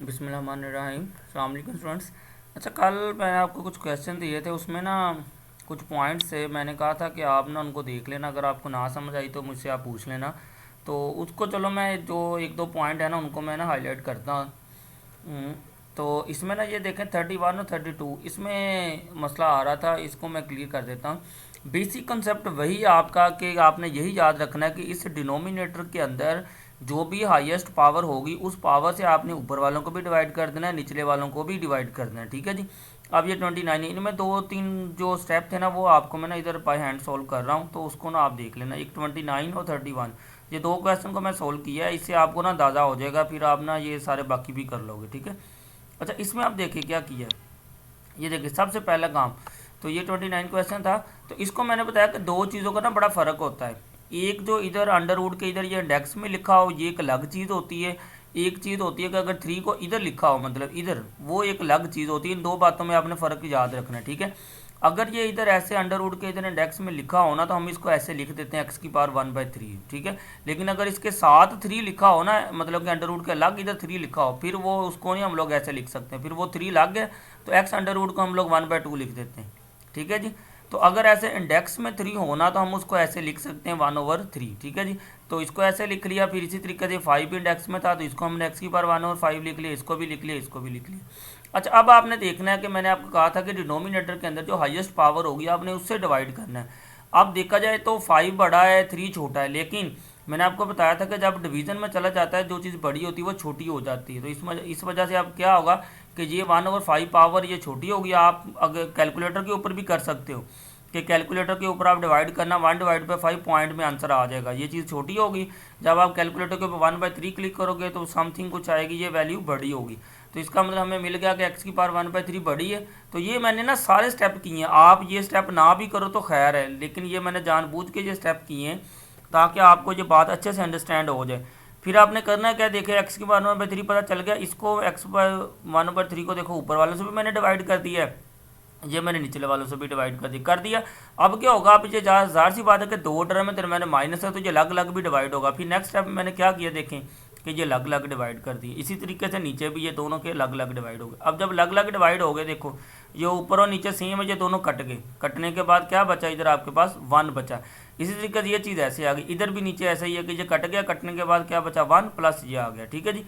बिस्मिल्लाहिर्रहमानिर्रहीम। अस्सलाम वालेकुम स्टूडेंट्स। अच्छा, कल मैंने आपको कुछ क्वेश्चन दिए थे, उसमें ना कुछ पॉइंट्स से मैंने कहा था कि आप ना उनको देख लेना, अगर आपको ना समझ आई तो मुझसे आप पूछ लेना। तो उसको चलो मैं जो एक दो पॉइंट है ना उनको मैं ना हाईलाइट करता हूँ। हम्म, तो इसमें ना ये देखें 31 और 32 इसमें मसला आ रहा था, इसको मैं क्लियर कर देता हूँ। बेसिक कंसेप्ट वही है आपका कि आपने यही याद रखना है कि इस डिनोमिनेटर के अंदर जो भी हाईएस्ट पावर होगी उस पावर से आपने ऊपर वालों को भी डिवाइड कर देना है, निचले वालों को भी डिवाइड कर देना है। ठीक है जी। अब ये 29 इनमें दो तीन जो स्टेप थे ना वो आपको मैं ना इधर बाय हैंड सोल्व कर रहा हूँ, तो उसको ना आप देख लेना। एक 29 और 31 ये दो क्वेश्चन को मैं सोल्व किया है, इससे आपको ना अंदाज़ा हो जाएगा, फिर आप ना ये सारे बाकी भी कर लोगे। ठीक है। अच्छा, इसमें आप देखिए क्या किया है। ये देखिए सबसे पहला काम, तो ये 29 क्वेश्चन था। तो इसको मैंने बताया कि दो चीज़ों का ना बड़ा फ़र्क होता है। एक जो इधर अंडर रूट के इधर ये इंडेक्स में लिखा हो ये एक अलग चीज़ होती है। एक चीज़ होती है कि अगर 3 को इधर लिखा हो मतलब इधर, वो एक अलग चीज़ होती है। इन दो बातों में आपने फ़र्क याद रखना है। ठीक है। अगर ये इधर ऐसे अंडर रूट के इधर इंडेक्स में लिखा हो ना तो हम इसको ऐसे लिख देते हैं x⁻1/3। ठीक है। लेकिन अगर इसके साथ 3 लिखा हो ना, मतलब कि अंडर रूट के अलग इधर 3 लिखा हो, फिर वो उसको नहीं हम लोग ऐसे लिख सकते हैं, फिर वो 3 लग गए तो x अंडर रूट को हम लोग 1/2 लिख देते हैं। ठीक है जी। तो अगर ऐसे इंडेक्स में 3 होना तो हम उसको ऐसे लिख सकते हैं 1/3। ठीक है जी। तो इसको ऐसे लिख लिया। फिर इसी तरीके से 5 भी इंडेक्स में था तो इसको हमने x⁻1/5 लिख लिया, इसको भी लिख लिया, इसको भी लिख लिया। अच्छा, अब आपने देखना है कि मैंने आपको कहा था कि डिनोमिनेटर के अंदर जो हाईएस्ट पावर होगी आपने उससे डिवाइड करना है। अब देखा जाए तो 5 बड़ा है 3 छोटा है, लेकिन मैंने आपको बताया था कि जब डिवीजन में चला जाता है जो चीज़ बड़ी होती है वो छोटी हो जाती है। तो इस वजह से अब क्या होगा कि ये 1/5 पावर ये छोटी होगी। आप अगर कैलकुलेटर के ऊपर भी कर सकते हो कि कैलकुलेटर के ऊपर आप डिवाइड करना 1/5 पॉइंट में आंसर आ जाएगा, ये चीज़ छोटी होगी। जब आप कैलकुलेटर के ऊपर 1/3 क्लिक करोगे तो समथिंग कुछ आएगी, ये वैल्यू बड़ी होगी। तो इसका मतलब हमें मिल गया कि x⁻1/3 बड़ी है। तो ये मैंने ना सारे स्टेप किए हैं, आप ये स्टेप ना भी करो तो खैर है, लेकिन ये मैंने जानबूझ के ये स्टेप किए हैं ताकि आपको ये बात अच्छे से अंडरस्टैंड हो जाए। फिर आपने करना है क्या, देखे x⁻1/3 पता चल गया, इसको x⁻1/3 को देखो ऊपर वालों से भी मैंने डिवाइड कर दिया है, ये मैंने निचले वालों से भी डिवाइड कर दिया। अब क्या होगा, आप ये ज़ाहिर सी बात है कि दो टर्म में दरम्यान माइनस है तो ये अलग अलग भी डिवाइड होगा। फिर नेक्स्ट स्टेप में मैंने क्या किया देखें कि ये अलग अलग डिवाइड कर दिए। इसी तरीके से नीचे भी ये दोनों के अलग अलग डिवाइड हो गए। अब जब अलग अलग डिवाइड हो गए, देखो ये ऊपर और नीचे सेम है, ये दोनों कट गए। कटने के बाद क्या बचा, इधर आपके पास 1 बचा। इसी तरीके से ये चीज़ ऐसे आ गई, इधर भी नीचे ऐसा ही है कि ये कट गया, कटने के बाद क्या बचा 1 प्लस ये आ गया। ठीक है जी।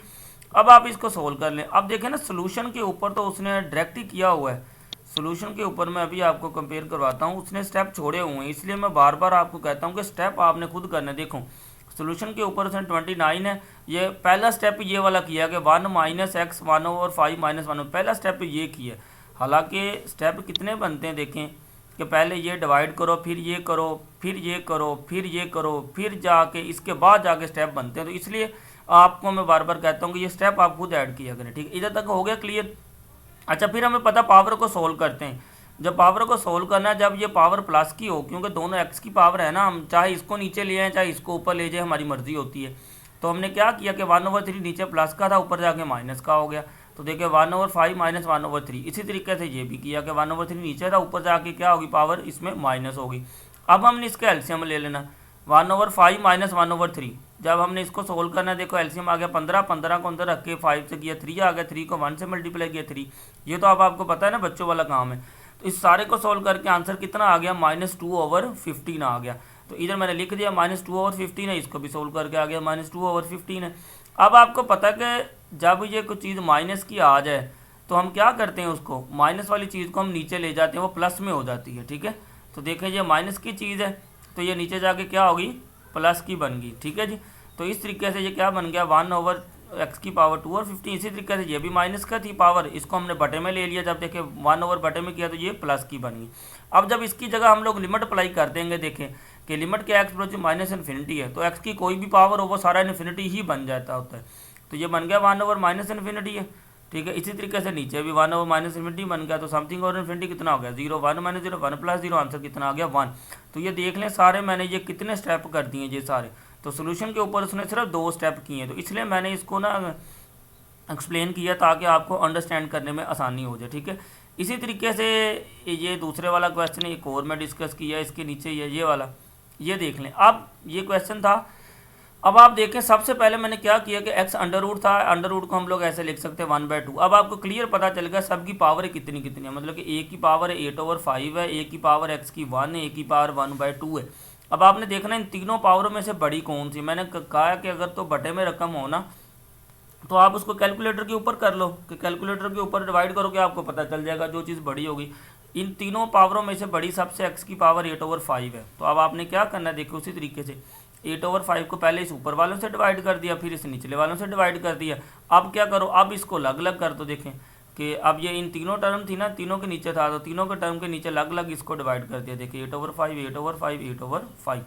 अब आप इसको सोल्व कर लें। अब देखें ना सोल्यूशन के ऊपर तो उसने डायरेक्ट ही किया हुआ है, सोल्यूशन के ऊपर मैं अभी आपको कंपेयर करवाता हूँ, उसने स्टेप छोड़े हुए हैं, इसलिए मैं बार बार आपको कहता हूँ कि स्टेप आपने खुद करने। देखो सोल्यूशन के ऊपर उसने 29 है, ये पहला स्टेप ये वाला किया कि 1 - x 1/5 -1, पहला स्टेप ये किया। हालांकि स्टेप कितने बनते हैं देखें कि पहले ये डिवाइड करो, फिर ये करो, फिर ये करो, फिर ये करो, फिर जाके इसके बाद जाके स्टेप बनते हैं। तो इसलिए आपको मैं बार बार कहता हूँ कि ये स्टेप आप खुद ऐड किया करें। ठीक है, इधर तक हो गया क्लियर। अच्छा, फिर हमें पता पावर को सोल्व करते हैं। जब पावर को सोल्व करना है, जब ये पावर प्लस की हो, क्योंकि दोनों एक्स की पावर है ना, हम चाहे इसको नीचे ले आए चाहे इसको ऊपर ले जाए, हमारी मर्जी होती है। तो हमने क्या किया कि 1/3 नीचे प्लस का था, ऊपर जाके माइनस का हो गया। तो देखिए 1/5 - 1/3। इसी तरीके से ये भी किया कि 1/3 नीचे था, ऊपर जाके क्या होगी पावर इसमें माइनस होगी। अब हमने इसका एलसीएम ले लेना, 1/5 - 1/3। जब हमने इसको सोल्व करना है, देखो एलसीएम आ गया 15, 15 को अंदर रख के 5 से किया 3 आ गया, 3 को 1 से मल्टीप्लाई किया 3। ये तो अब आपको पता है ना, बच्चों वाला काम है। तो इस सारे को सोल्व करके आंसर कितना आ गया, -2/15 आ गया। तो इधर मैंने लिख दिया -2/15 है, इसको भी सोल्व करके आ गया -2/15 है। अब आपको पता है कि जब ये कोई चीज़ माइनस की आ जाए तो हम क्या करते हैं, उसको माइनस वाली चीज़ को हम नीचे ले जाते हैं, वो प्लस में हो जाती है। ठीक है। तो देखें ये माइनस की चीज़ है तो ये नीचे जाके क्या होगी, प्लस की बन गई। ठीक है जी। तो इस तरीके से ये क्या बन गया 1/x⁻2 और 15। इसी तरीके से ये भी माइनस का थी पावर, इसको हमने बटे में ले लिया, जब देखें 1/बटे में किया तो ये प्लस की बन गई। अब जब इसकी जगह हम लोग लिमिट अप्लाई कर देंगे, देखें कि लिमिट क्या एक्स अप्रोच -इन्फिनिटी है, तो एक्स की कोई भी पावर हो वो सारा इन्फिनिटी ही बन जाता होता है। तो ये बन गया 1/-इन्फिनिटी है। ठीक है। इसी तरीके से नीचे भी 1/-इन्फिनिटी बन गया, तो समथिंग और इन्फिनिटी कितना हो गया 0, 1 - 0 1 + 0, आंसर कितना आ गया 1। तो ये देख लें सारे मैंने ये कितने स्टेप कर दिए ये सारे। तो सोल्यूशन के ऊपर उसने सिर्फ 2 स्टेप किए हैं, तो इसलिए मैंने इसको ना एक्सप्लेन किया ताकि आपको अंडरस्टैंड करने में आसानी हो जाए। ठीक है। इसी तरीके से ये दूसरे वाला क्वेश्चन एक और मैं डिस्कस किया, इसके नीचे ये वाला, ये देख लें। अब ये क्वेश्चन था अब आप देखें सबसे पहले मैंने क्या किया कि एक्स अंडर रूट था, अंडर रूट को हम लोग ऐसे लिख सकते हैं 1/2। अब आपको क्लियर पता चल गया सबकी पावर कितनी कितनी है, मतलब कि ए की पावर 8/5 है, ए की पावर एक्स की 1 है, ए की पावर 1/2 है। अब आपने देखना इन तीनों पावरों में से बड़ी कौन सी। मैंने कहा कि अगर तो बटे में रकम हो ना तो आप उसको कैलकुलेटर के ऊपर कर लो, कि कैलकुलेटर के ऊपर डिवाइड करोगे आपको पता चल जाएगा जो चीज़ बड़ी होगी। इन तीनों पावरों में से बड़ी सबसे एक्स की पावर 8/5 है। तो अब आपने क्या करना है, देखो उसी तरीके से 8/5 को पहले इस ऊपर वालों से डिवाइड कर दिया, फिर इस निचले वालों से डिवाइड कर दिया। अब क्या करो, अब इसको अलग अलग कर दो। देखें कि अब ये इन तीनों टर्म थी ना, तीनों के नीचे था, तो तीनों के टर्म के नीचे अलग अलग इसको डिवाइड कर दिया। देखिए 8/5 8/5 8/5।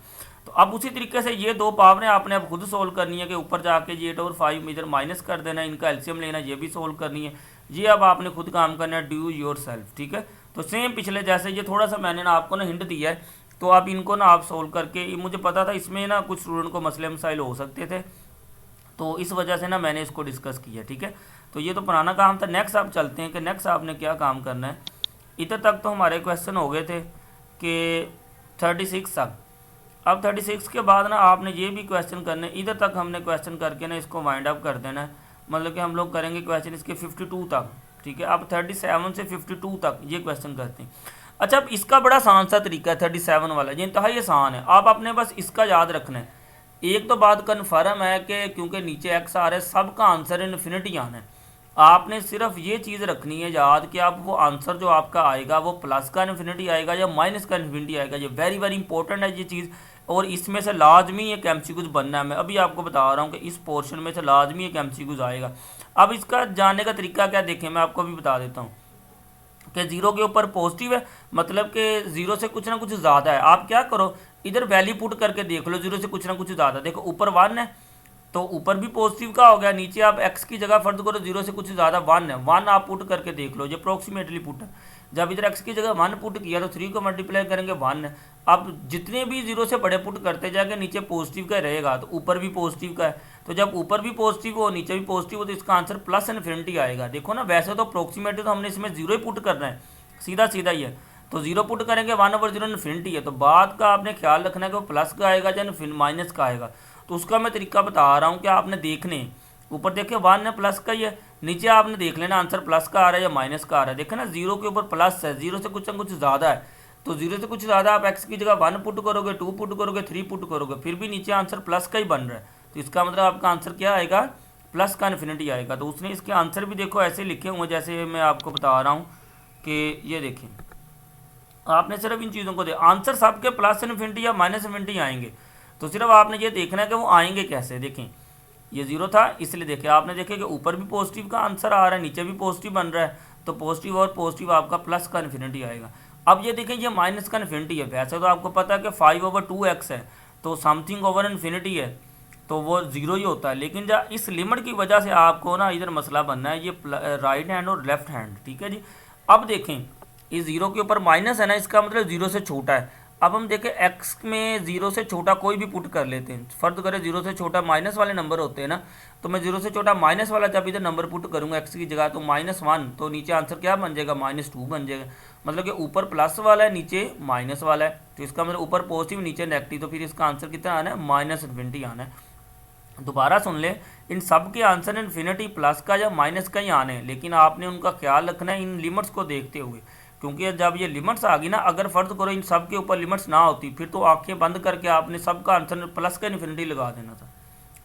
तो अब उसी तरीके से ये दो पावरें आपने अब खुद सोल्व करनी है कि ऊपर जाके ये 8/5 इधर माइनस कर देना, इनका एलसीएम लेना, ये भी सोल्व करनी है। ये अब आपने खुद काम करना है, डू योर सेल्फ। ठीक है, तो सेम पिछले जैसे ये थोड़ा सा मैंने ना आपको ना हिंट दिया है, तो आप इनको ना आप सोल्व करके, मुझे पता था इसमें ना कुछ स्टूडेंट को मसले मसाइल हो सकते थे, तो इस वजह से ना मैंने इसको डिस्कस किया। ठीक है, तो ये तो पुराना काम था। नेक्स्ट आप चलते हैं कि नेक्स्ट आपने क्या काम करना है। इधर तक तो हमारे क्वेश्चन हो गए थे कि 36 तक। अब 36 के बाद ना आपने ये भी क्वेश्चन करने, इधर तक हमने क्वेश्चन करके ना इसको वाइंड अप कर देना है, मतलब कि हम लोग करेंगे क्वेश्चन इसके 52 तक। ठीक है, अब 37 से 52 तक ये क्वेश्चन करते हैं। अच्छा, अब इसका बड़ा आसान सा तरीका है 37 वाला, ये इंतहाई आसान है। आप अपने बस इसका याद रखना है। एक तो बात कन्फर्म है कि क्योंकि नीचे एक्स आ रहा है, सबका आंसर इन्फिनिटी आना है। आपने सिर्फ ये चीज़ रखनी है याद कि आप वो आंसर जो आपका आएगा वो प्लस का इन्फिनिटी आएगा या माइनस का इन्फिनिटी आएगा। ये वेरी वेरी इंपॉर्टेंट है ये चीज़, और इसमें से लाजमी एक एमसीक्यूज बनना है। मैं अभी आपको बता रहा हूँ कि इस पोर्शन में से लाजमी एक एमसीक्यूज आएगा। अब इसका जानने का तरीका क्या, देखें मैं आपको अभी बता देता हूँ कि जीरो के ऊपर पॉजिटिव है, मतलब कि जीरो से कुछ ना कुछ ज़्यादा है। आप क्या करो, इधर वैल्यू पुट करके देख लो, जीरो से कुछ ना कुछ ज़्यादा। देखो ऊपर 1 है तो ऊपर भी पॉजिटिव का हो गया, नीचे आप एक्स की जगह फर्ज करो जीरो से कुछ ज़्यादा 1 है, 1 आप पुट करके देख लो, ये अप्रोक्सीमेटली पुट है। जब इधर एक्स की जगह 1 पुट किया तो 3 को मल्टीप्लाई करेंगे 1 है। अब जितने भी जीरो से बड़े पुट करते जाएंगे नीचे पॉजिटिव का रहेगा, तो ऊपर भी पॉजिटिव का है, तो जब ऊपर भी पॉजिटिव हो नीचे भी पॉजिटिव हो तो इसका आंसर प्लस इन्फिनिटी आएगा। देखो ना, वैसे तो अप्रोक्सीमेटली तो हमने इसमें जीरो ही पुट करना है, सीधा सीधा ही है, तो जीरो पुट करेंगे 1/0 इन्फिनिटी है। तो बात का आपने ख्याल रखना है कि वो प्लस का आएगा या माइनस का आएगा। तो उसका मैं तरीका बता रहा हूँ कि आपने देखने, ऊपर देखिए 1 है प्लस का ही है, नीचे आपने देख लेना आंसर प्लस का आ रहा है या माइनस का आ रहा है। देखे ना, जीरो के ऊपर प्लस है, जीरो से कुछ ना कुछ ज़्यादा है, तो जीरो से कुछ ज़्यादा आप एक्स की जगह 1 पुट करोगे, 2 पुट करोगे, 3 पुट करोगे, फिर भी नीचे आंसर प्लस का ही बन रहा है, तो इसका मतलब आपका आंसर क्या आएगा, प्लस का इन्फिनिटी आएगा। तो उसने इसके आंसर भी देखो ऐसे लिखे हुए जैसे मैं आपको बता रहा हूँ कि ये देखें, आपने सिर्फ इन चीज़ों को दे, आंसर सबके प्लस इन्फिनिटी या माइनस इन्फिनिटी आएंगे, तो सिर्फ आपने ये देखना है कि वो आएंगे कैसे। देखें ये जीरो था इसलिए देखें आपने देखे कि ऊपर भी पॉजिटिव का आंसर आ रहा है, नीचे भी पॉजिटिव बन रहा है, तो पॉजिटिव और पॉजिटिव आपका प्लस का इन्फिनिटी आएगा। अब ये देखें ये माइनस का इन्फिनिटी है, वैसे तो आपको पता है कि 5/2x है, तो समथिंग ओवर इन्फिनिटी है तो वो जीरो ही होता है, लेकिन जब इस लिमिट की वजह से आपको ना इधर मसला बनना है, ये राइट हैंड और लेफ्ट हैंड। ठीक है जी, अब देखें इस जीरो के ऊपर माइनस है ना, इसका मतलब जीरो से छोटा है। अब हम देखें एक्स में जीरो से छोटा कोई भी पुट कर लेते हैं, फर्ज करें जीरो से छोटा माइनस वाले नंबर होते हैं ना, तो मैं जीरो से छोटा माइनस वाला जब इधर नंबर पुट करूंगा एक्स की जगह तो -1, तो नीचे आंसर क्या बन जाएगा, -2 बन जाएगा। मतलब कि ऊपर प्लस वाला है नीचे माइनस वाला है, तो इसका मतलब ऊपर पॉजिटिव नीचे नेगेटिव, तो फिर इसका आंसर कितना आना है, -इन्फिनिटी आना है। दोबारा सुन ले, इन सब के आंसर इन्फिनिटी प्लस का या माइनस का ही आने हैं, लेकिन आपने उनका ख्याल रखना है इन लिमिट्स को देखते हुए, क्योंकि जब ये लिमिट्स आ गई ना, अगर फर्ज करो इन सब के ऊपर लिमिट्स ना होती फिर तो आंखें बंद करके आपने सबका आंसर प्लस का इन्फिनिटी लगा देना था।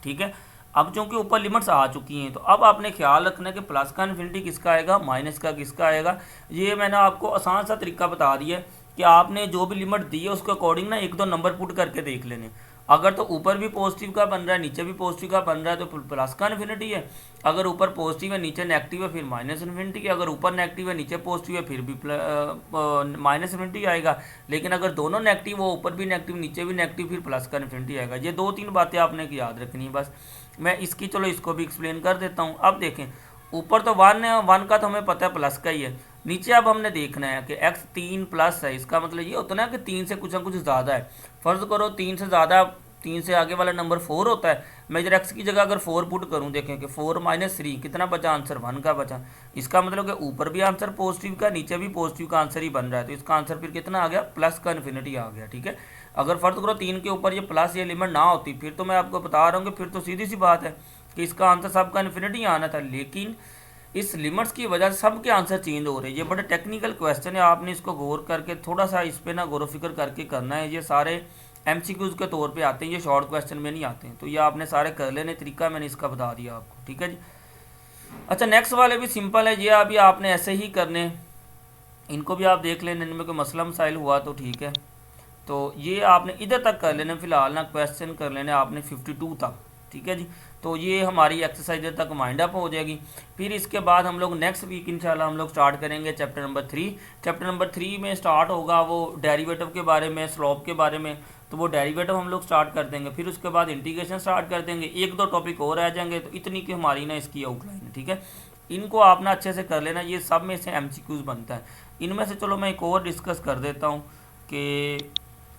ठीक है, अब चूंकि ऊपर लिमिट्स आ चुकी हैं तो अब आपने ख्याल रखना है कि प्लस का इन्फिनिटी किसका आएगा, माइनस का किसका आएगा। ये मैंने आपको आसान सा तरीका बता दिया है कि आपने जो भी लिमिट दी है उसके अकॉर्डिंग ना 1-2 नंबर पुट करके देख लेने। अगर तो ऊपर भी पॉजिटिव का बन रहा है नीचे भी पॉजिटिव का बन रहा है तो प्लस का इन्फिनिटी है, अगर ऊपर पॉजिटिव है नीचे नेगेटिव है फिर माइनस इन्फिनिटी है, अगर ऊपर नेगेटिव है नीचे पॉजिटिव है फिर भी माइनस इन्फिनिटी आएगा, लेकिन अगर दोनों नेगेटिव हो, ऊपर भी नेगेटिव नीचे भी नेगेटिव, फिर प्लस का इन्फिनिटी आएगा। ये 2-3 बातें आपने याद रखनी है बस। मैं इसकी चलो इसको भी एक्सप्लेन कर देता हूँ। अब देखें ऊपर तो 1 है, 1 का तो हमें पता है प्लस का ही है, नीचे अब हमने देखना है कि x 3 प्लस है, इसका मतलब ये होता है ना कि 3 से कुछ ना कुछ ज़्यादा है। फ़र्ज़ करो 3 से ज़्यादा 3 से आगे वाला नंबर 4 होता है। मेजर एक्स की जगह अगर 4 पुट करूँ, देखें कि 4 माइनस 3 कितना बचा, आंसर 1 का बचा। इसका मतलब कि ऊपर भी आंसर पॉजिटिव का, नीचे भी पॉजिटिव का आंसर ही बन रहा है, तो इसका आंसर फिर कितना आ गया, प्लस का इन्फिनिटी आ गया। ठीक है, अगर फर्ज करो 3 के ऊपर ये प्लस ये लिमिट ना होती, फिर तो मैं आपको बता रहा हूँ कि फिर तो सीधी सी बात है कि इसका आंसर सबका इन्फिनिटी आना था, लेकिन इस लिमिट्स की वजह से सबके आंसर चेंज हो रहे हैं। ये बड़े टेक्निकल क्वेश्चन है, आपने इसको गौर करके थोड़ा सा इस पे ना गौर फिक्र करके करना है। ये सारे एमसीक्यूज के तौर पे आते हैं, ये शॉर्ट क्वेश्चन में नहीं आते हैं, तो ये आपने सारे कर लेने, तरीका मैंने इसका बता दिया आपको। ठीक है जी। अच्छा, नेक्स्ट वाले भी सिंपल है, ये अभी आपने ऐसे ही करने, इनको भी आप देख लेने, इनमें कोई मसला मसाइल हुआ तो ठीक है। तो ये आपने इधर तक कर लेने, फिलहाल ना क्वेश्चन कर लेने आपने 52 तक। ठीक है जी, तो ये हमारी एक्सरसाइज तक माइंड अप हो जाएगी। फिर इसके बाद हम लोग नेक्स्ट वीक इंशाल्लाह हम लोग स्टार्ट करेंगे चैप्टर नंबर 3। चैप्टर नंबर 3 में स्टार्ट होगा वो डेरिवेटिव के बारे में, स्लोप के बारे में, तो वो डेरिवेटिव हम लोग स्टार्ट कर देंगे। फिर उसके बाद इंटीग्रेशन स्टार्ट कर देंगे, 1-2 टॉपिक और रह जाएंगे, तो इतनी की हमारी ना इसकी आउटलाइन है। ठीक है, इनको आप ना अच्छे से कर लेना, ये सब में से एमसीक्यूज बनता है। इनमें से चलो मैं एक और डिस्कस कर देता हूँ कि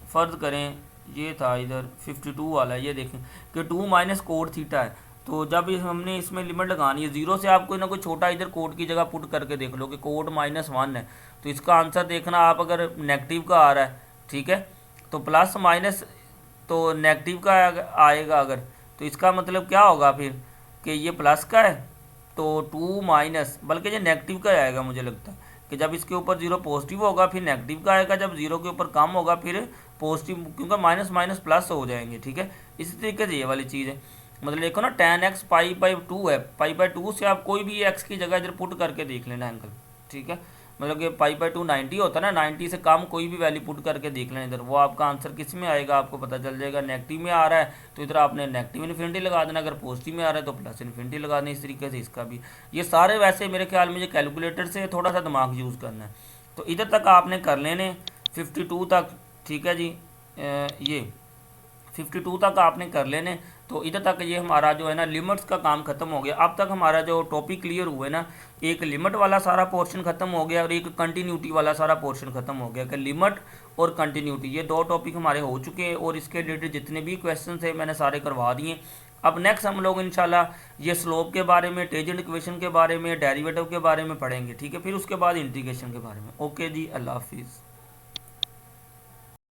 फ़र्ज़ करें ये था इधर 52 वाला, ये देखें कि 2 माइनस कोड थीटा है, तो जब हमने इसमें लिमिट लगानी है 0 से, आप कोई ना कोई छोटा इधर कोड की जगह पुट करके देख लो कि कोड -1 है, तो इसका आंसर देखना आप, अगर नेगेटिव का आ रहा है, ठीक है, तो प्लस माइनस तो नेगेटिव का आएगा अगर, तो इसका मतलब क्या होगा फिर कि ये प्लस का है, तो 2 माइनस, बल्कि ये नेगेटिव का आएगा, मुझे लगता है कि जब इसके ऊपर 0 पॉजिटिव होगा फिर नेगेटिव का आएगा, जब 0 के ऊपर कम होगा फिर पॉजिटिव, क्योंकि माइनस माइनस प्लस हो जाएंगे। ठीक है, इसी तरीके से ये वाली चीज़ है, मतलब देखो ना tan x π/2 है, π/2 से आप कोई भी x की जगह इधर पुट करके देख लेना एंगल। ठीक है, मतलब कि π/2 90 होता है ना, 90 से कम कोई भी वैल्यू पुट करके देख लेना इधर, वो आपका आंसर किस में आएगा आपको पता चल जाएगा। नेगेटिव में आ रहा है तो इधर आपने नेगेटिव इन्फिनिटी लगा देना, अगर पॉजिटिव में आ रहा है तो प्लस इन्फिनिटी लगा देना। इस तरीके से इसका भी, ये सारे वैसे मेरे ख्याल में ये कैलकुलेटर से थोड़ा सा दिमाग यूज़ करना है, तो इधर तक आपने कर लेने 52 तक। ठीक है जी, ये 52 तक आपने कर लेने, तो इधर तक ये हमारा जो है ना लिमिट्स का काम खत्म हो गया। अब तक हमारा जो टॉपिक क्लियर हुआ है ना, एक लिमिट वाला सारा पोर्शन खत्म हो गया और एक कंटिन्यूटी वाला सारा पोर्शन खत्म हो गया, कि लिमिट और कंटिन्यूटी, ये 2 टॉपिक हमारे हो चुके हैं, और इसके रिलेटेड जितने भी क्वेश्चन थे मैंने सारे करवा दिए। अब नेक्स्ट हम लोग इंशाल्लाह ये स्लोप के बारे में, टेंजेंट इक्वेशन के बारे में, डेरिवेटिव के बारे में पढ़ेंगे। ठीक है, फिर उसके बाद इंटीग्रेशन के बारे में। ओके जी, अल्लाह हाफिज़।